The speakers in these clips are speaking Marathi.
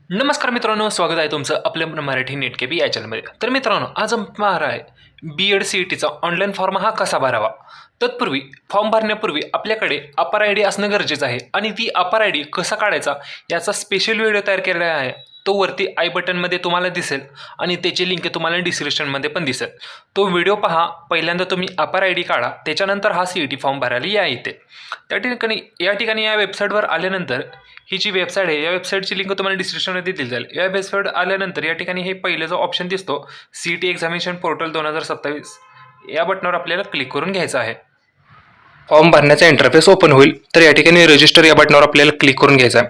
नमस्कार मित्रांनो, स्वागत आहे तुमचं आपल्या मराठी नेट के बी या चॅनलमध्ये. तर मित्रांनो, आज आपण पाहणार आहे BEd CETचा ऑनलाईन फॉर्म हा कसा भरावा. तत्पूर्वी फॉर्म भरण्यापूर्वी आपल्याकडे अपर आय डी असणं गरजेचं आहे आणि ती अपर आय डी कसा काढायचा याचा स्पेशल व्हिडिओ तयार केलेला आहे. तो वरती आय बटनमध्ये तुम्हाला दिसेल आणि त्याची लिंक तुम्हाला डिस्क्रिप्शनमध्ये पण दिसेल. तो व्हिडिओ पहा. पहिल्यांदा तुम्ही अपर आय डी काढा, त्याच्यानंतर हा CET फॉर्म भरायला या इथे. या ठिकाणी या वेबसाईटवर आल्यानंतर ही जी वेबसाईट आहे या वेबसाईटची लिंक तुम्हाला डिस्क्रिप्शनमध्ये दिली जाईल. या वेबसाईट आल्यानंतर या ठिकाणी हे पहिलं जो ऑप्शन दिसतो CET एक्झामिनेशन पोर्टल 2027 या बटनावर आपल्याला क्लिक करून घ्यायचं आहे. फॉर्म भरण्याचा इंटरफेस ओपन होईल. तर या ठिकाणी रजिस्टर या बटनावर आपल्याला क्लिक करून घ्यायचं आहे.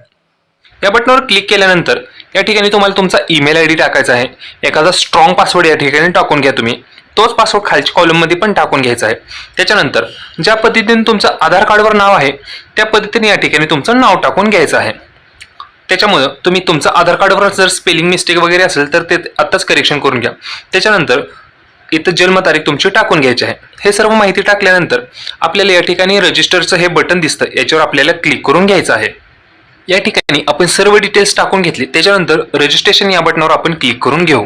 या बटनावर क्लिक केल्यानंतर या ठिकाणी तुम्हाला तुमचा ईमेल आय डी टाकायचा आहे. एखादा स्ट्रॉंग पासवर्ड या ठिकाणी टाकून घ्या तुम्ही. तोच पासवर्ड खालच्या कॉलममध्ये पण टाकून घ्यायचा आहे. त्याच्यानंतर ज्या पद्धतीने तुमचं आधार कार्डवर नाव आहे त्या पद्धतीने या ठिकाणी तुमचं नाव टाकून घ्यायचं आहे. त्याच्यामुळं तुम्ही तुमचं आधार कार्डवर जर स्पेलिंग मिस्टेक वगैरे असेल तर ते आत्ताच करेक्शन करून घ्या. त्याच्यानंतर इथं जन्मतारीख तुमची टाकून घ्यायची आहे. हे सर्व माहिती टाकल्यानंतर आपल्याला या ठिकाणी रजिस्टरचं हे बटन दिसतं, याच्यावर आपल्याला क्लिक करून घ्यायचं आहे. या ठिकाणी आपण सर्व डिटेल्स टाकून घेतले. त्याच्यानंतर रजिस्ट्रेशन या बटनावर आपण क्लिक करून घेऊ.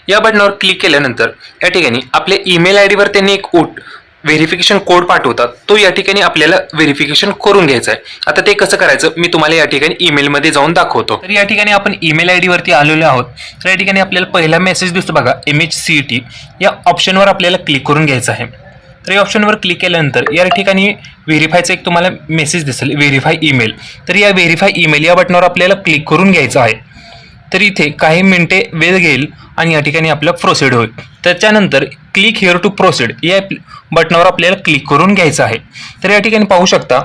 या बटनावर क्लिक केल्यानंतर या ठिकाणी आपल्या ईमेल आय डीवर त्यांनी एक व्हेरिफिकेशन कोड पाठवतात. तो या ठिकाणी आपल्याला व्हेरिफिकेशन करून घ्यायचा आहे. आता ते कसं करायचं मी तुम्हाला या ठिकाणी ईमेलमध्ये जाऊन दाखवतो. तर या ठिकाणी आपण ईमेल आय डीवरती आलेलो आहोत. तर या ठिकाणी आपल्याला पहिला मेसेज दिसतो बघा, MHCET या ऑप्शनवर आपल्याला क्लिक करून घ्यायचं आहे. तर या ऑप्शनवर क्लिक केल्यानंतर या ठिकाणी व्हेरीफायचा एक तुम्हाला मेसेज दिसेल, व्हेरीफाय ईमेल. तर या व्हेरीफाय ईमेल या बटनावर आपल्याला क्लिक करून घ्यायचं आहे. तर इथे काही मिनिटे वेळ घेईल आणि या ठिकाणी आपलं प्रोसीड होईल. त्याच्यानंतर क्लिक हिअर टू प्रोसीड या बटनावर आपल्याला क्लिक करून घ्यायचं आहे. तर या ठिकाणी पाहू शकता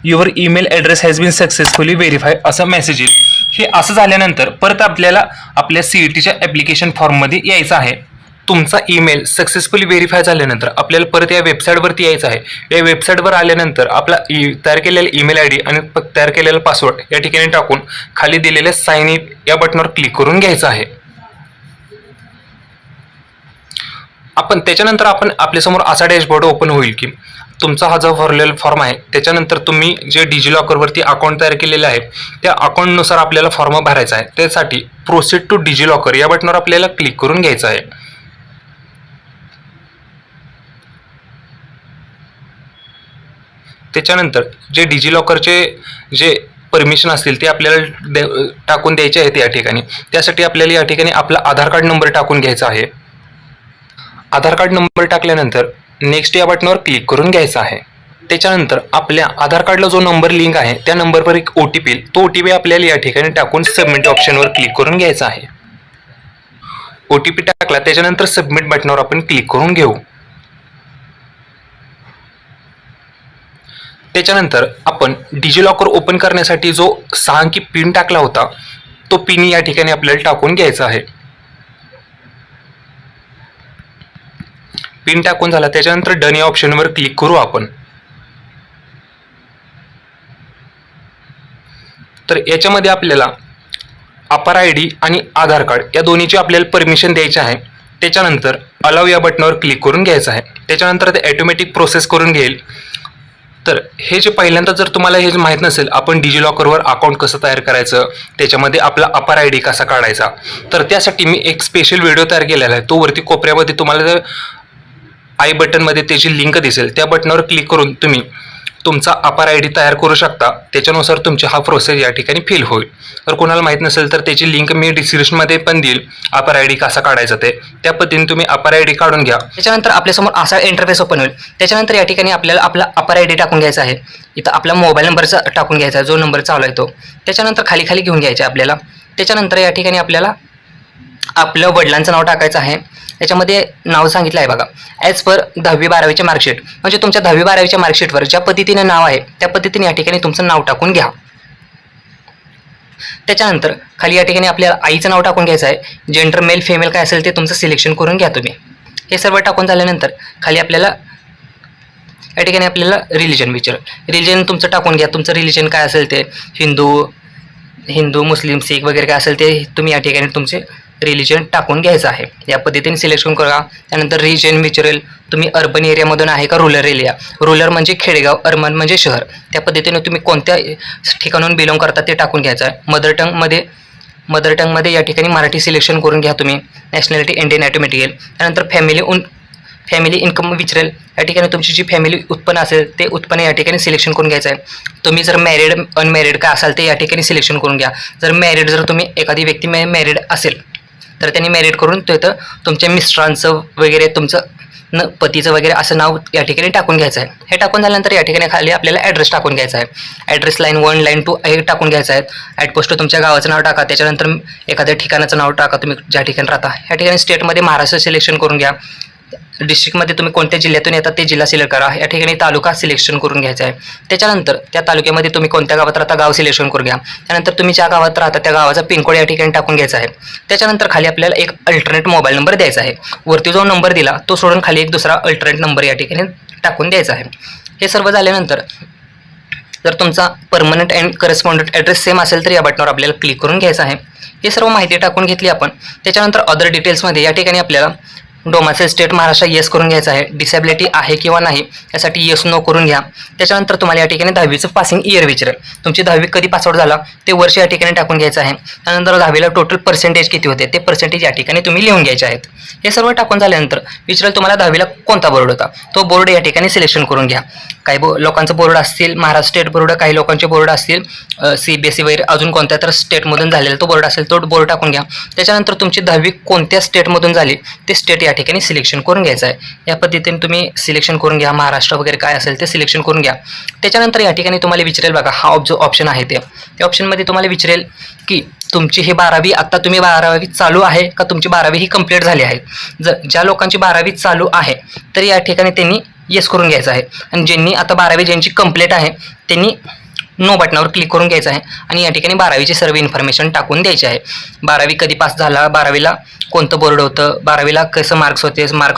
your email address has been successfully verify असं मेसेज येईल. हे असं झाल्यानंतर परत आपल्याला आपल्या CETच्या ॲप्लिकेशन फॉर्ममध्ये यायचं आहे. तुमचा ईमेल सक्सेसफुली व्हेरीफाय झाल्यानंतर आपल्याला परत या वेबसाईटवरती यायचं आहे. या वेबसाईटवर आल्यानंतर आपला तयार केलेला ईमेल आय डी आणि तयार केलेला पासवर्ड या ठिकाणी टाकून खाली दिलेल्या साइन इन या बटनावर क्लिक करून घ्यायचं आहे. त्याच्यानंतर आपल्यासमोर असा डॅशबोर्ड ओपन होईल की तुमचा हा जो भरलेला फॉर्म आहे त्याच्यानंतर तुम्ही जे डिजिलॉकरवरती अकाउंट तयार केलेलं आहे त्या अकाउंटनुसार आपल्याला फॉर्म भरायचा आहे. त्यासाठी प्रोसीड टू डिजिलॉकर या बटनावर आपल्याला क्लिक करून घ्यायचं आहे. त्याच्यानंतर जे डिजिलॉकरचे जे परमिशन असतील ते आपल्याला टाकून द्यायचे आहेत या ठिकाणी. त्यासाठी आपल्याला या ठिकाणी आपला आधार कार्ड नंबर टाकून घ्यायचा आहे. आधार कार्ड नंबर टाकल्यानंतर नेक्स्ट या बटनावर क्लिक करून घ्यायचा आहे. त्याच्यानंतर आपल्या आधार कार्डला जो नंबर लिंक आहे त्या नंबरवर एक OTP येईल. तो OTP आपल्याला या ठिकाणी टाकून सबमिट ऑप्शनवर क्लिक करून घ्यायचा आहे. OTP टाकला त्याच्यानंतर सबमिट बटनावर आपण क्लिक करून घेऊ. त्याच्यानंतर आपण डिजिलॉकर ओपन करण्यासाठी जो 6 अंकी पिन टाकला होता तो पिन या ठिकाणी आपल्याला टाकून घ्यायचा आहे. पिन टाकून झाला त्याच्यानंतर डन या ऑप्शनवर क्लिक करू आपण. तर याच्यामध्ये आपल्याला अपर आय डी आणि आधार कार्ड या दोन्हीची आपल्याला परमिशन द्यायची आहे. त्याच्यानंतर अलाव या बटनावर क्लिक करून घ्यायचं आहे. त्याच्यानंतर ते ऑटोमॅटिक प्रोसेस करून घेईल. तर हे जे पहिल्यांदा जर तुम्हाला हे माहीत नसेल आपण डिजिलॉकरवर अकाउंट कसं तयार करायचं त्याच्यामध्ये आपला अपर आय डी कसा काढायचा तर त्यासाठी मी एक स्पेशल व्हिडिओ तयार केलेला आहे. तो वरती कोपऱ्यामध्ये तुम्हाला जर आय बटनमध्ये त्याची लिंक दिसेल त्या बटनावर क्लिक करून तुम्ही तुमचा अपर आय डी तयार करू शकता. त्याच्यानुसार तुमची हा प्रोसेस या ठिकाणी फिल होईल. तर कोणाला माहीत नसेल तर त्याची लिंक मी डिस्क्रिप्शनमध्ये पण देईल. अपर आय डी कसा काढायचा ते त्या पद्धतीने तुम्ही अपर आय डी काढून घ्या. त्याच्यानंतर आपल्यासमोर असा इंटरफेस ओपन होईल. त्याच्यानंतर या ठिकाणी आपल्याला आपला अपर आय डी टाकून घ्यायचा आहे. इथं आपला मोबाईल नंबरचा टाकून घ्यायचा आहे, जो नंबर चालू आहे तो. त्याच्यानंतर खाली खाली घेऊन घ्यायचा आहे आपल्याला. त्याच्यानंतर या ठिकाणी आपल्याला आपलं वडिलांचं नाव टाकायचं आहे. याच्यामध्ये नाव सांगितलं आहे बघा, ॲज पर 10वी-12वीचे मार्कशीट. म्हणजे तुमच्या 10वी-12वीच्या मार्कशीटवर ज्या पद्धतीने नाव आहे त्या पद्धतीने या ठिकाणी तुमचं नाव टाकून घ्या. त्याच्यानंतर खाली या ठिकाणी आपल्याला आईचं नाव टाकून घ्यायचं आहे. जेंडर मेल फिमेल काय असेल ते तुमचं सिलेक्शन करून घ्या तुम्ही. हे सर्व टाकून झाल्यानंतर खाली आपल्याला या ठिकाणी आपल्याला रिलिजन रिलिजन तुमचं टाकून घ्या. तुमचं रिलिजन काय असेल ते हिंदू, मुस्लिम, सिख वगैरे काय असेल ते तुम्ही या ठिकाणी तुमचे रिलिजन टाकून घ्यायचं आहे. या पद्धतीने सिलेक्शन करा. त्यानंतर रिजन विचारेल तुम्ही अर्बन एरियामधून आहे का रुरल एरिया. रुरल म्हणजे खेडेगाव, अर्बन म्हणजे शहर. त्या पद्धतीने तुम्ही कोणत्या ठिकाणाहून बिलॉंग करता ते टाकून घ्यायचं आहे. मदर टंगमध्ये या ठिकाणी मराठी सिलेक्शन करून घ्या तुम्ही. नॅशनॅलिटी इंडियन ऑटोमॅटिक येईल. त्यानंतर फॅमिली इन्कम विचारेल. या ठिकाणी तुमची जी फॅमिली उत्पन्न असेल ते उत्पन्न या ठिकाणी सिलेक्शन करून घ्यायचं आहे. तुम्ही जर मॅरिड अनमॅरिड काय असाल ते या ठिकाणी सिलेक्शन करून घ्या. जर तुम्ही एखादी व्यक्ती मॅरिड असेल तर त्यांनी मॅरिड करून तिथं तुमच्या मिस्टरांचं वगैरे तुमचं पतीचं वगैरे असं नाव या ठिकाणी टाकून घ्यायचं आहे. हे टाकून झाल्यानंतर या ठिकाणी खाली आपल्याला ॲड्रेस टाकून घ्यायचा आहे. ॲड्रेस लाईन 1 लाईन 2 हे टाकून घ्यायचं आहे. ॲट पोस्ट तुमच्या गावाचं नाव टाका. त्याच्यानंतर एखाद्या ठिकाणाचं नाव टाका तुम्ही ज्या ठिकाणी राहता. या ठिकाणी स्टेटमध्ये महाराष्ट्र सिलेक्शन करून घ्या. डिस्ट्रिक्टमध्ये तुम्ही कोणत्या जिल्ह्यातून येतात ते जिल्हा सिलेक्ट करा. या ठिकाणी तालुका सिलेक्शन करून घ्यायचा आहे. त्याच्यानंतर त्या तालुक्यामध्ये तुम्ही कोणत्या गावात राहता गाव सिलेक्शन करून घ्या. त्यानंतर तुम्ही ज्या गावात राहता त्या गावाचा पिनकोड या ठिकाणी टाकून घ्यायचा आहे. त्याच्यानंतर खाली आपल्याला एक अल्टरनेट मोबाईल नंबर द्यायचा आहे. वरती जो नंबर दिला तो सोडून खाली एक दुसरा अल्टरनेट नंबर या ठिकाणी टाकून द्यायचा आहे. हे सर्व झाल्यानंतर जर तुमचा permanent and correspondent address same असेल तर या बटनावर आपल्याला क्लिक करून घ्यायचं आहे. हे सर्व माहिती टाकून घेतली आपण. त्याच्यानंतर अदर डिटेल्समध्ये या ठिकाणी आपल्याला डोमासेल स्टेट महाराष्ट्र येस करून घ्यायचं आहे. डिसेबिलिटी आहे किंवा नाही यासाठी येस नो करून घ्या. त्याच्यानंतर तुम्हाला या ठिकाणी 10वीचं पासिंग इयर विचारेल. तुमची 10वी कधी पासआउट झाला ते वर्ष या ठिकाणी टाकून घ्यायचं आहे. त्यानंतर 10वीला टोटल पर्सेंटेज किती होते ते पर्सेंटेज या ठिकाणी तुम्ही लिहून घ्यायचे आहेत. हे सर्व टाकून झाल्यानंतर विचारेल तुम्हाला 10वीला कोणता बोर्ड होता. तो बोर्ड या ठिकाणी सिलेक्शन करून घ्या. काही लोकांचं बोर्ड असतील महाराष्ट्र स्टेट बोर्ड, काही लोकांचे बोर्ड असतील CBSE वगैरे अजून कोणत्या तर स्टेटमधून झालेला तो बोर्ड असेल तो बोर्ड टाकून घ्या. त्याच्यानंतर तुमची 10वी कोणत्या स्टेटमधून झाली ते स्टेट या ठिकाणी सिलेक्शन करून घ्यायचं आहे. या पद्धतीने तुम्ही सिलेक्शन करून घ्या. महाराष्ट्र वगैरे काय असेल ते सिलेक्शन करून घ्या. त्याच्यानंतर या ठिकाणी तुम्हाला विचारेल बघा हा जो ऑप्शन आहे त्या ऑप्शनमध्ये तुम्हाला विचारेल की तुमची ही 12वी आत्ता तुम्ही 12वी चालू आहे का तुमची 12वी ही कंप्लीट झाली आहे. जर ज्या लोकांची 12वी चालू आहे तर या ठिकाणी त्यांनी येस करून घ्यायचं आहे. आणि ज्यांनी आता 12वी ज्यांची कंप्लीट आहे त्यांनी नो बटनावर क्लिक करून घ्यायचं आहे आणि या ठिकाणी 12वीची सर्व इन्फॉर्मेशन टाकून द्यायची आहे. 12वी कधी पास झाला, 12वीला कोणतं बोर्ड होतं, 12वीला कसं मार्क्स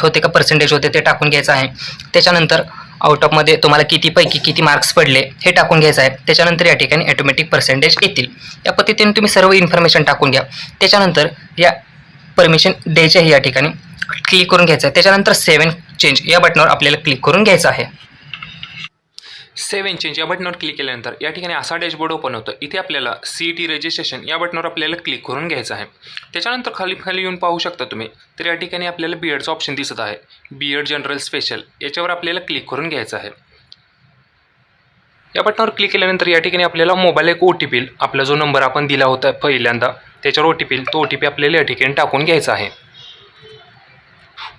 होते का पर्सेंटेज होते ते टाकून घ्यायचं आहे. त्याच्यानंतर आउट ऑफमध्ये तुम्हाला कितीपैकी किती मार्क्स पडले हे टाकून घ्यायचं आहे. त्याच्यानंतर या ठिकाणी ऑटोमॅटिक पर्सेंटेज येतील. या पद्धतीने तुम्ही सर्व इन्फॉर्मेशन टाकून घ्या. त्याच्यानंतर या परमिशन द्यायची आहे या ठिकाणी क्लिक करून घ्यायचं आहे. त्याच्यानंतर सेव्ह अँड चेंज या बटनावर आपल्याला क्लिक करून घ्यायचं आहे. सेव्ह अँड चेंज या बटनावर क्लिक केल्यानंतर या ठिकाणी असा डॅशबोर्ड ओपन होतं. इथे आपल्याला CET रजिस्ट्रेशन या बटनावर आपल्याला क्लिक करून घ्यायचं आहे. त्याच्यानंतर खाली येऊन पाहू शकता तुम्ही तर या ठिकाणी आपल्याला BEdचं ऑप्शन दिसत आहे. BEd जनरल स्पेशल याच्यावर आपल्याला क्लिक करून घ्यायचं आहे. या बटनावर क्लिक केल्यानंतर या ठिकाणी आपल्याला मोबाईल एक OTP येईल. आपला जो नंबर आपण दिला होता पहिल्यांदा त्याच्यावर OTP येईल. तो OTP आपल्याला या ठिकाणी टाकून घ्यायचा आहे.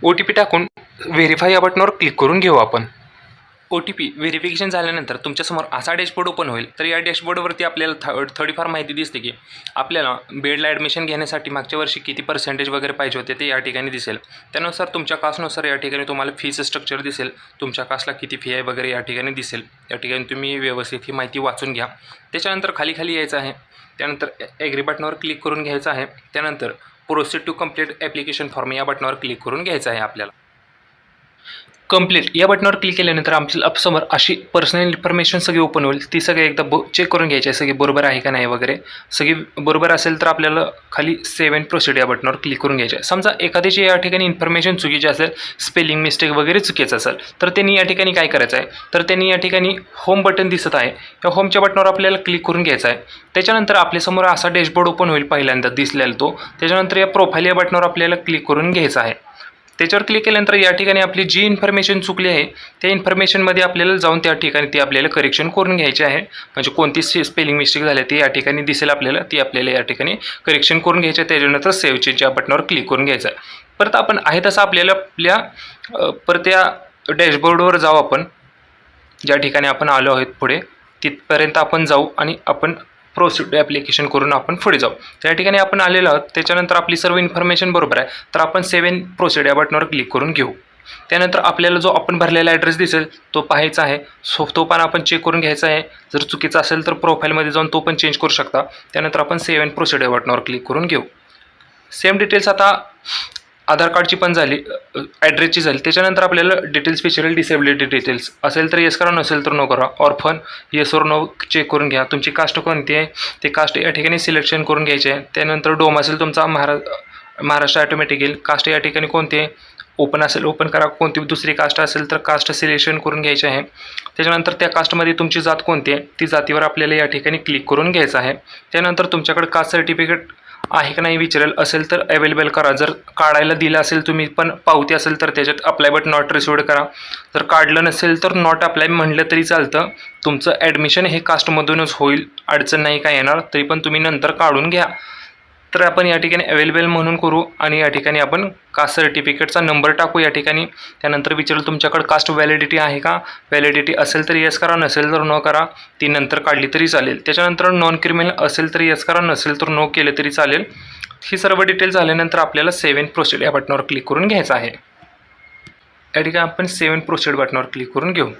OTP टाकून व्हेरीफाय या बटनावर क्लिक करून घेऊ आपण. OTP व्हेरिफिकेशन झाल्यानंतर तुमच्यासमोर असा डॅशबोर्ड ओपन होईल. तर या डॅशबोर्डवरती आपल्याला थोडीफार माहिती दिसते की आपल्याला BEdला ॲडमिशन घेण्यासाठी मागच्या वर्षी किती पर्सेंटेज वगैरे पाहिजे होते ते या ठिकाणी दिसेल. त्यानुसार तुमच्या कास्टनुसार या ठिकाणी तुम्हाला फीचं स्ट्रक्चर दिसेल. तुमच्या कास्टला किती फी आहे वगैरे या ठिकाणी दिसेल. या ठिकाणी तुम्ही व्यवस्थित ही माहिती वाचून घ्या. त्याच्यानंतर खाली यायचं आहे. त्यानंतर ॲग्री बटनावर क्लिक करून घ्यायचं आहे. त्यानंतर proceed to complete application form या बटनावर क्लिक करून घ्यायचं आहे. आपल्याला कंप्लीट या बटनावर क्लिक केल्यानंतर आमच्या समोर अशी पर्सनल इन्फॉर्मेशन सगळी ओपन होईल. ती सगळी एकदा चेक करून घ्यायची आहे सगळी बरोबर आहे का नाही वगैरे. सगळी बरोबर असेल तर आपल्याला खाली सेव्ह अँड प्रोसीड या बटनावर क्लिक करून घ्यायचे आहे. समजा एखाद्याची या ठिकाणी इन्फॉर्मेशन चुकीची असेल, स्पेलिंग मिस्टेक वगैरे चुकीचं असेल तर त्यांनी या ठिकाणी काय करायचं आहे तर त्यांनी या ठिकाणी होम बटन दिसत आहे या होमच्या बटनावर आपल्याला क्लिक करून घ्यायचं आहे. त्याच्यानंतर आपल्यासमोर असा डॅशबोर्ड ओपन होईल पहिल्यांदा दिसलेला तो. त्याच्यानंतर या प्रोफाईल या बटनावर आपल्याला क्लिक करून घ्यायचं आहे. त्याच्यावर क्लिक केल्यानंतर या ठिकाणी आपली जी इन्फॉर्मेशन चुकली आहे त्या इन्फॉर्मेशनमध्ये आपल्याला जाऊन त्या ठिकाणी ती आपल्याला करेक्शन करून घ्यायची आहे. म्हणजे कोणती स्पेलिंग मिस्टेक झाली ती या ठिकाणी दिसेल आपल्याला, ती आपल्याला या ठिकाणी करेक्शन करून घ्यायची आहे. त्याच्यानंतर सेव्ह चेंज या बटनावर क्लिक करून घ्यायचं आहे. परत आपण आहे तसं आपल्याला परत या डॅशबोर्डवर जाऊ. आपण ज्या ठिकाणी आपण आलो आहोत पुढे तिथपर्यंत आपण जाऊ आणि आपण प्रोसीड ॲप्लिकेशन करून आपण पुढे जाऊ. त्या ठिकाणी आपण आलेलो आहोत. त्याच्यानंतर आपली सर्व इन्फॉर्मेशन बरोबर आहे तर आपण सेव्ह अँड प्रोसीड या बटनावर क्लिक करून घेऊ. त्यानंतर आपल्याला जो आपण भरलेला ॲड्रेस दिसेल तो पाहायचा आहे. तो पण आपण चेक करून घ्यायचा आहे. जर चुकीचा असेल तर प्रोफाईलमध्ये जाऊन तो पण चेंज करू शकता. त्यानंतर आपण सेव्ह अँड प्रोसीड या बटनावर क्लिक करून घेऊ. सेम डिटेल्स आता आधार कार्डची पण झाली, ॲड्रेसची झाली. त्याच्यानंतर आपल्याला डिटेल्स विचारेल. डिसेबिलिटी डिटेल्स असेल तर येस करा, नसेल तर नो करा. ऑर्फन येस और नो चेक करून घ्या. तुमची कास्ट कोणती आहे ते कास्ट या ठिकाणी सिलेक्शन करून घ्यायचे आहे. त्यानंतर डोम असेल तुमचा महाराष्ट्र ऑटोमॅटिक येईल. कास्ट या ठिकाणी कोणते ओपन असेल ओपन करा, कोणती दुसरी कास्ट असेल तर कास्ट सिलेक्शन करून घ्यायची आहे. त्याच्यानंतर त्या कास्टमध्ये तुमची जात कोणती आहे ती जातीवर आपल्याला या ठिकाणी क्लिक करून घ्यायचं आहे. त्यानंतर तुमच्याकडे कास्ट सर्टिफिकेट आहे का नाही विचारेल, असेल तर अवेलेबल करा. जर काढायला दिलं असेल तुम्ही पण पावती असेल तर त्याच्यात अप्लाय बट नॉट रिसिव्ड करा. जर काढलं नसेल तर नॉट अप्लाय म्हटलं तरी चालतं. तुमचं ॲडमिशन हे कास्टमधूनच होईल, अडचण नाही काय येणार, तरी पण तुम्ही नंतर काढून घ्या. तर आपण या ठिकाणी अवेलेबल म्हणून करू आणि या ठिकाणी आपण कास्ट सर्टिफिकेटचा नंबर टाकू या ठिकाणी. त्यानंतर विचारेल तुमच्याकडे कास्ट व्हॅलिडिटी आहे का, व्हॅलिडिटी असेल तर येस करा, नसेल तर नो करा, ती नंतर काढली तरी चालेल. त्याच्यानंतर नॉन क्रिमिनल असेल तर येस करा, नसेल तर नो केलं तरी चालेल. ही सर्व डिटेल झाल्यानंतर आपल्याला सेव्ह अँड प्रोसीड या बटनावर क्लिक करून घ्यायचं आहे. या ठिकाणी आपण सेव्ह अँड प्रोसीड बटनावर क्लिक करून घेऊ.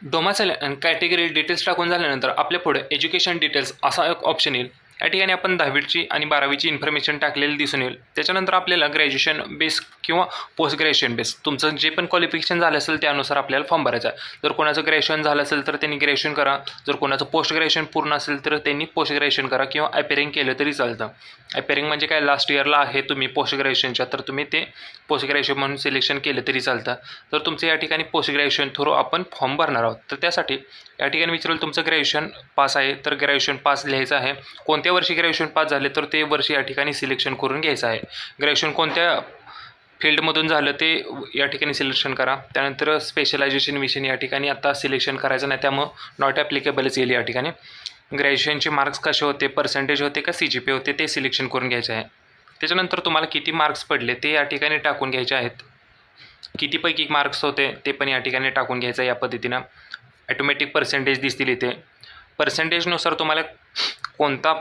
डोमासाईल आणि कॅटेगरी डिटेल्स टाकून झाल्यानंतर आपल्या पुढे एज्युकेशन डिटेल्स असा एक ऑप्शन येईल. या ठिकाणी आपण 10वीची आणि 12वीची इन्फॉर्मेशन टाकलेली दिसून येईल. त्याच्यानंतर आपल्याला ग्रॅज्युएशन बेस किंवा पोस्ट ग्रॅज्युएशन बेस तुमचं जे पण क्वालिफिकेशन झालं असेल त्यानुसार आपल्याला फॉर्म भरायचा आहे. जर कोणाचं ग्रॅज्युएशन झालं असेल तर त्यांनी ग्रॅज्युएशन करा, जर कोणाचं पोस्ट ग्रॅज्युएशन पूर्ण असेल तर त्यांनी पोस्ट ग्रॅज्युएशन करा किंवा अपेरिंग केलं तरी चालतं. अपेरिंग म्हणजे काय, लास्ट इयरला आहे तुम्ही पोस्ट ग्रॅज्युएशनच्या तर तुम्ही ते पोस्ट ग्रॅज्युएशन म्हणून सिलेक्शन केलं तरी चालतं. तर तुमचं या ठिकाणी पोस्ट ग्रॅज्युएशन थ्रू आपण फॉर्म भरणार आहोत. तर त्यासाठी या ठिकाणी विचारेल तुमचं ग्रॅज्युएशन पास आहे तर ग्रॅज्युएशन पास लिहायचं आहे. कोणत्या वर्षी ग्रॅज्युएशन पास झाले तर ते वर्षी या ठिकाणी सिलेक्शन करून घ्यायचं आहे. ग्रॅज्युएशन कोणत्या फील्डमधून झालं ते या ठिकाणी सिलेक्शन करा. त्यानंतर स्पेशलायझेशन विषय या ठिकाणी आता सिलेक्शन करायचं नाही, त्यामुळं नॉट ॲप्लिकेबलच येईल. या ठिकाणी ग्रॅज्युएशनचे मार्क्स कसे होते, पर्सेंटेज होते का CGPA होते ते सिलेक्शन करून घ्यायचे आहे. त्याच्यानंतर तुम्हाला किती मार्क्स पडले ते या ठिकाणी टाकून घ्यायचे आहेत. कितीपैकी मार्क्स होते ते पण या ठिकाणी टाकून घ्यायचं आहे. या पद्धतीनं ॲटोमॅटिक पर्सेंटेज दिसतील इथे. पर्सेंटेजनुसार तुम्हाला कोणता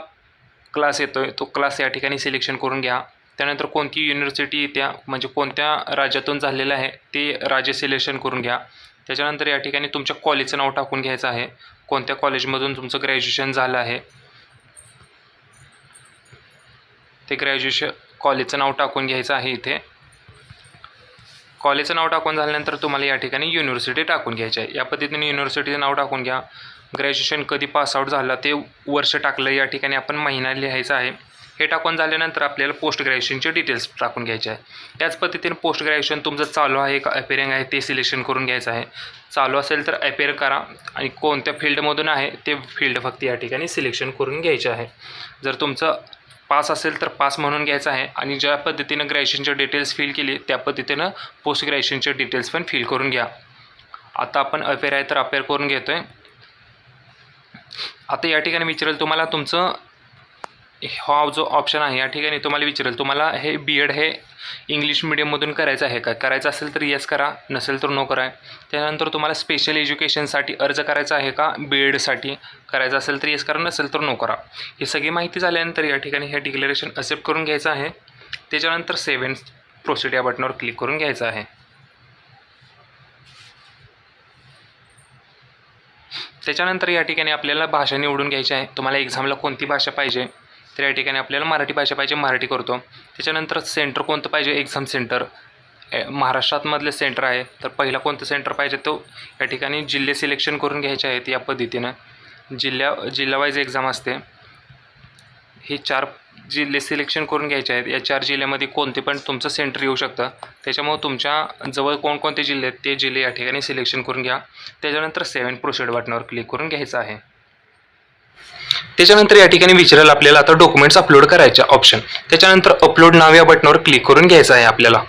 क्लास येतो आहे तो क्लास या ठिकाणी सिलेक्शन करून घ्या. त्यानंतर कोणती युनिव्हर्सिटी त्या म्हणजे कोणत्या राज्यातून झालेलं आहे ते राज्य सिलेक्शन करून घ्या. त्याच्यानंतर या ठिकाणी तुमच्या कॉलेजचं नाव टाकून घ्यायचं आहे, कोणत्या कॉलेजमधून तुमचं ग्रॅज्युएशन झालं आहे ते ग्रॅज्युएशन कॉलेजचं नाव टाकून घ्यायचं आहे. इथे कॉलेजचं नाव टाकून झाल्यानंतर तुम्हाला या ठिकाणी युनिव्हर्सिटी टाकून घ्यायची आहे. या पद्धतीने युनिव्हर्सिटीचं नाव टाकून घ्या. ग्रॅज्युएशन कधी पासआउट झालं ते वर्ष टाकलं, या ठिकाणी आपण महिना लिहायचा आहे. हे टाकून झाल्यानंतर आपल्याला पोस्ट ग्रॅज्युएशनचे डिटेल्स टाकून घ्यायचे आहे. त्याच पद्धतीने पोस्ट ग्रॅज्युएशन तुमचं चालू आहे का अपेरिंग आहे ते सिलेक्शन करून घ्यायचं आहे. चालू असेल तर अपेअर करा आणि कोणत्या फील्डमधून आहे ते फील्ड फक्त या ठिकाणी सिलेक्शन करून घ्यायचे आहे. जर तुमचं पास असेल तर पास म्हणून घ्यायचं आहे आणि ज्या पद्धतीनं ग्रॅज्युएशनचे डिटेल्स फिल केली त्या पद्धतीनं पोस्ट ग्रॅज्युएशनचे डिटेल्स पण फिल करून घ्या. आता आपण अपेअर आहे तर अपेअर करून घेतो आहे. आता या ठिकाणी विचारेल तुम्हाला तुमचं हा जो ऑप्शन आहे या ठिकाणी तुम्हाला विचारेल तुम्हाला हे B.Ed हे इंग्लिश मिडियममधून करायचं आहे का. करायचं असेल तर येस करा, नसेल तर नो करा. त्यानंतर तुम्हाला स्पेशल एज्युकेशनसाठी अर्ज करायचा आहे का, B.Edसाठी करायचं असेल तर येस करा, नसेल तर नो करा. ही सगळी माहिती झाल्यानंतर या ठिकाणी हे डिक्लेरेशन ॲक्सेप्ट करून घ्यायचं आहे. त्याच्यानंतर सेव्ह अँड प्रोसीड या बटनावर क्लिक करून घ्यायचं आहे. त्याच्यानंतर या ठिकाणी आपल्याला भाषा निवडून घ्यायची आहे. तुम्हाला एक्झामला कोणती भाषा पाहिजे तर या ठिकाणी आपल्याला मराठी भाषा पाहिजे, मराठी करतो. त्याच्यानंतर सेंटर कोणतं पाहिजे, एक्झाम सेंटर महाराष्ट्रातमधले सेंटर आहे तर पहिला कोणतं सेंटर पाहिजे तो या ठिकाणी जिल्हे सिलेक्शन करून घ्यायचे आहेत. या पद्धतीनं जिल्हावाईज एक्झाम असते. हे 4 जिल्हे सिलेक्शन करून घ्यायचे आहेत. या 4 जिल्ह्यामध्ये कोणते पण तुमचं सेंटर येऊ शकतं. त्याच्यामुळे तुमच्या जवळ कोणकोणते जिल्हे आहेत ते जिल्हे या ठिकाणी सिलेक्शन करून घ्या. त्याच्यानंतर सेव्ह अँड प्रोसीड बटनावर क्लिक करून घ्यायचं आहे. त्याच्यानंतर या ठिकाणी विचारेल आपल्याला आता डॉक्युमेंट्स अपलोड करायचे ऑप्शन. त्याच्यानंतर अपलोड नाव या बटनावर क्लिक करून घ्यायचं आहे आपल्याला.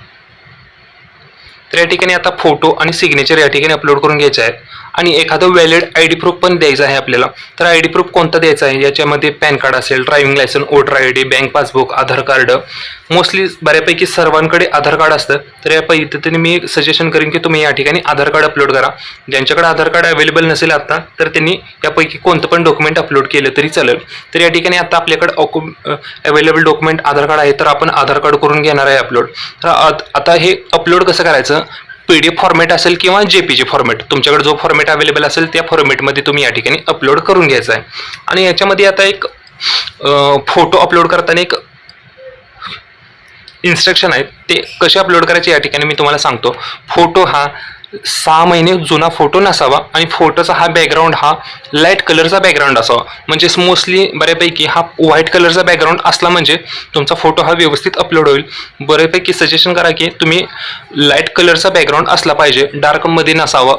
तर या ठिकाणी आता फोटो आणि सिग्नेचर या ठिकाणी अपलोड करून घ्यायचं आहे आणि एखादं व्हॅलिड ID प्रूफ पण द्यायचं आहे आपल्याला. तर ID प्रूफ कोणता द्यायचा आहे, याच्यामध्ये पॅन कार्ड असेल, driving licence, voter ID, bank passbook, Aadhaar card. Mostly बऱ्यापैकी सर्वांकडे आधार कार्ड असतं. तर या पद्धतीने मी सजेशन करेन की तुम्ही या ठिकाणी आधार कार्ड अपलोड करा. ज्यांच्याकडे आधार कार्ड अवेलेबल नसेल आता तर त्यांनी यापैकी कोणतं पण डॉक्युमेंट अपलोड केलं तरी चालेल. तर या ठिकाणी आता आपल्याकडे अवेलेबल डॉक्युमेंट आधार कार्ड आहे तर आपण आधार कार्ड करून घेणार आहे अपलोड. तर आता हे अपलोड कसं करायचं, PDF फॉर्मॅट असेल किंवा JPG फॉर्मॅट, तुमच्याकडे जो फॉर्मॅट अवेलेबल असेल त्या फॉर्मॅटमध्ये तुम्ही या ठिकाणी अपलोड करून घ्यायचं आहे. आणि याच्यामध्ये आता एक फोटो अपलोड करताना एक इन्स्ट्रक्शन आहेत, ते कसे अपलोड करायचे या ठिकाणी मी तुम्हाला सांगतो. फोटो हा 6 महिने जुना फोटो नसावा आणि फोटोचा हा बॅकग्राऊंड हा लाईट कलरचा बॅकग्राऊंड असावा. म्हणजे मोस्टली बऱ्यापैकी हा व्हाईट कलरचा बॅकग्राऊंड असला म्हणजे तुमचा फोटो हा व्यवस्थित अपलोड होईल. बऱ्यापैकी सजेशन करा की तुम्ही लाईट कलरचा बॅकग्राऊंड असला पाहिजे, डार्कमध्ये नसावा,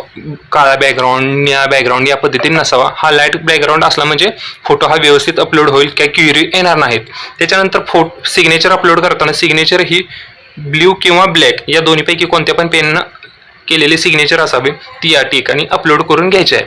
काळा बॅकग्राऊंड, निळा बॅकग्राऊंड या पद्धतीने नसावा. हा लाईट बॅकग्राऊंड असला म्हणजे फोटो हा व्यवस्थित अपलोड होईल, काही क्युरी येणार नाहीत. त्याच्यानंतर सिग्नेचर अपलोड करताना सिग्नेचर ही ब्ल्यू किंवा ब्लॅक या दोन्हीपैकी कोणत्या पण पेननं केलेली सिग्नेचर असावी, ती या ठिकाणी अपलोड करून घ्यायची आहे.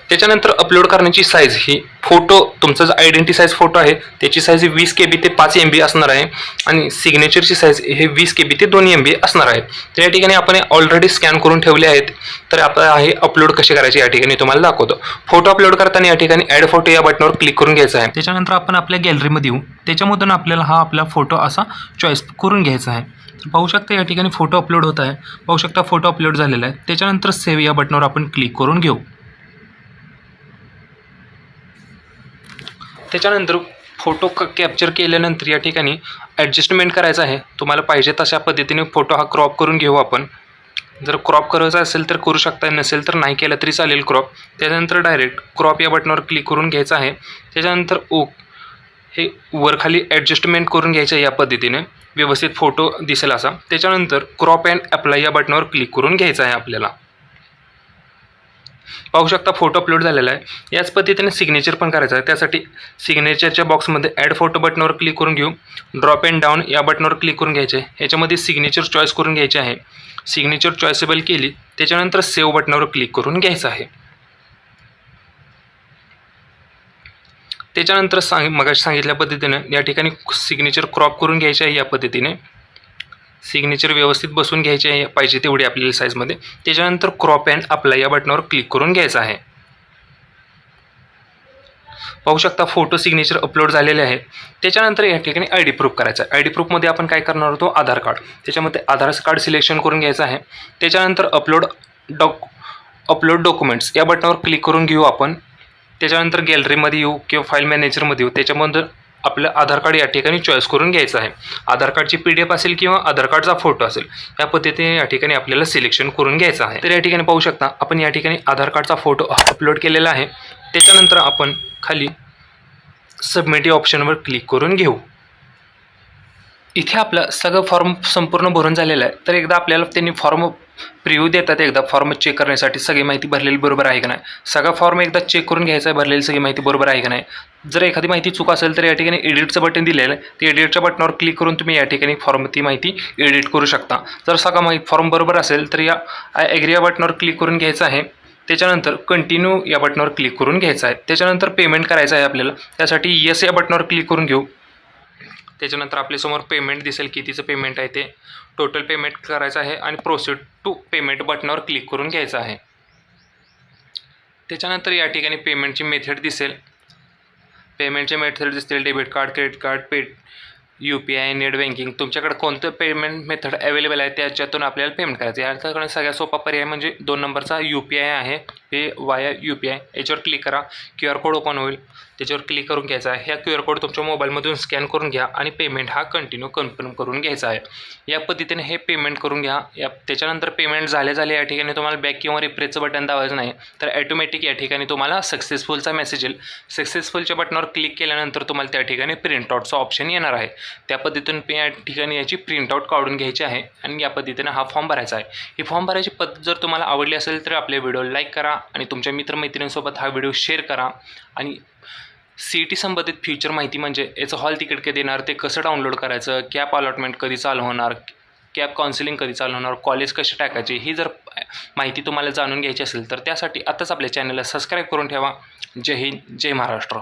त्याच्यानंतर अपलोड करण्याची साईज ही फोटो तुमचा जो आयडेंटिटी साईज फोटो आहे त्याची साईज 20 KB ते 5 MB असणार आहे आणि सिग्नेचरची साईज हे 20 KB ते 2 MB असणार आहे. तर या ठिकाणी आपण ऑलरेडी स्कॅन करून ठेवले आहेत. तर आता हे अपलोड कसे करायचे या ठिकाणी तुम्हाला दाखवतो. फोटो अपलोड करताना या ठिकाणी ॲड फोटो या बटनावर क्लिक करून घ्यायचं आहे. त्याच्यानंतर आपण आपल्या गॅलरीमध्ये येऊ, त्याच्यामधून आपल्याला हा आपला फोटो असा चॉईस करून घ्यायचा आहे. पाहू शकता या ठिकाणी फोटो अपलोड होत आहे. पाहू शकता फोटो अपलोड झालेला आहे. त्याच्यानंतर सेव्ह या बटनावर आपण क्लिक करून घेऊ. त्याच्यानंतर फोटो कॅप्चर केल्यानंतर या ठिकाणी ॲडजस्टमेंट करायचं आहे. तुम्हाला पाहिजे तशा पद्धतीने फोटो हा क्रॉप करून घेऊ आपण. जर क्रॉप करायचा असेल तर करू शकता, नसेल तर नाही केलं तरी चालेल क्रॉप. त्याच्यानंतर डायरेक्ट क्रॉप या बटनावर क्लिक करून घ्यायचं आहे. त्याच्यानंतर हे वरखाली ॲडजस्टमेंट करून घ्यायचं या पद्धतीने व्यवस्थित फोटो दिसेल असा. त्याच्यानंतर क्रॉप अँड अप्लाय या बटनावर क्लिक करून घ्यायचं आहे आपल्याला. पाहू शकता फोटो अपलोड झालेला आहे. याच पद्धतीने सिग्नेचर पण करायचं आहे. त्यासाठी सिग्नेचरच्या बॉक्समध्ये ॲड फोटो बटनावर क्लिक करून घेऊ. ड्रॉप अँड डाऊन या बटनावर क्लिक करून घ्यायचे आहे. याच्यामध्ये सिग्नेचर चॉईस करून घ्यायचे आहे. सिग्नेचर चॉईसेबल केली त्याच्यानंतर सेव्ह बटनावर क्लिक करून घ्यायचं आहे. त्याच्यानंतर मगाशी सांगितल्या पद्धतीने या ठिकाणी सिग्नेचर क्रॉप करून घ्यायचे आहे. या पद्धतीने सिग्नेचर व्यवस्थित बसून घ्यायचे आहे पाहिजे तेवढी आपल्याला साईजमध्ये. त्याच्यानंतर क्रॉप अँड अप्लाय या बटनावर क्लिक करून घ्यायचं आहे. पाहू शकता फोटो सिग्नेचर अपलोड झालेले आहे. त्याच्यानंतर या ठिकाणी आय डी प्रूफ करायचा आहे. आय डी प्रूफमध्ये आपण काय करणार होतो, आधार कार्ड. त्याच्यामध्ये आधार कार्ड सिलेक्शन करून घ्यायचं आहे. त्याच्यानंतर अपलोड डॉक्युमेंट्स या बटनावर क्लिक करून घेऊ आपण. त्याच्यानंतर गॅलरीमध्ये येऊ किंवा फाईल मॅनेजरमध्ये येऊ. त्याच्यामध्ये आपलं आधार कार्ड या ठिकाणी चॉईस करून घ्यायचं आहे. आधार कार्डची PDF असेल किंवा आधार कार्डचा फोटो असेल या पद्धतीने या ठिकाणी आपल्याला सिलेक्शन करून घ्यायचं आहे. तर या ठिकाणी पाहू शकता आपण या ठिकाणी आधार कार्डचा फोटो अपलोड केलेला आहे. त्याच्यानंतर आपण खाली सबमिट या ऑप्शनवर क्लिक करून घेऊ. इथे आपलं सगळं फॉर्म संपूर्ण भरून झालेलं आहे. तर एकदा आपल्याला त्यांनी फॉर्म प्रिव्ह्यू देतात, एकदा फॉर्म चेक करण्यासाठी सगळी माहिती भरलेली बरोबर आहे का नाही. सगळा फॉर्म एकदा चेक करून घ्यायचा आहे, भरलेली सगळी माहिती बरोबर आहे का नाही. जर एखादी माहिती चूक असेल तर या ठिकाणी एडिटचं बटन दिलेलं आहे. ते एडिटच्या बटनावर क्लिक करून तुम्ही या ठिकाणी फॉर्म ती माहिती एडिट करू शकता. जर सगळा फॉर्म बरोबर असेल तर या ॲग्री या बटनावर क्लिक करून घ्यायचं आहे. त्याच्यानंतर कंटिन्यू या बटनावर क्लिक करून घ्यायचं आहे. त्याच्यानंतर पेमेंट करायचं आहे आपल्याला. त्यासाठी येस या बटनावर क्लिक करून घेऊ. त्याच्यानंतर आपल्यासमोर पेमेंट दिसेल, कितीचं पेमेंट आहे ते टोटल पेमेंट करायचं आहे आणि प्रोसीड टू पेमेंट बटनावर क्लिक करून घ्यायचं आहे. त्याच्यानंतर या ठिकाणी पेमेंटची मेथड दिसेल. पेमेंटचे मेथड दिसतील debit card, credit card, UPI, net banking. तुमच्याकडे कोणतं पेमेंट मेथड अवेलेबल आहे त्याच्यातून आपल्याला पेमेंट करायचं आहे. याच्याकडे सगळ्यात सोपा पर्याय म्हणजे 2 नंबरचा UPI आहे. हे वाया UPI याच्यावर क्लिक करा. QR कोड ओपन होईल, त्याच्यावर क्लिक करून घ्यायचा आहे. ह्या QR कोड तुमच्या मोबाईलमधून स्कॅन करून घ्या आणि पेमेंट हा कंटिन्यू कन्फर्म करून घ्यायचा आहे. या पद्धतीने हे पेमेंट करून घ्या. त्याच्यानंतर पेमेंट झाले या ठिकाणी तुम्हाला बॅक किंवा रिफ्रेशचं बटन दाबायचं नाही, तर ॲटोमॅटिक या ठिकाणी तुम्हाला सक्सेसफुलचा मेसेज येईल. सक्सेसफुलच्या बटनावर क्लिक केल्यानंतर तुम्हाला त्या ठिकाणी प्रिंटआउटचा ऑप्शन येणार आहे. त्या पद्धतीने या ठिकाणी याची प्रिंटआउट काढून घ्यायची आहे आणि या पद्धतीने हा फॉर्म भरायचा आहे. ही फॉर्म भरायची पद्धत जर तुम्हाला आवडली असेल तर आपल्या व्हिडिओ लाईक करा आणि तुमच्या मित्रमैत्रिणींसोबत हा व्हिडिओ शेअर करा. आणि CET संबंधित फ्युचर माहिती म्हणजे याचं हॉल तिकीट कधी येणार, ते कसं डाउनलोड करायचं, कॅप अलॉटमेंट कधी चालू होणार, कॅप काउन्सिलिंग कधी चालू होणार, कॉलेज कसे टाकायचे, ही जर माहिती तुम्हाला जाणून घ्यायची असेल तर त्यासाठी आताच आपल्या चॅनलला सबस्क्राईब करून ठेवा. जय हिंद, जय महाराष्ट्र.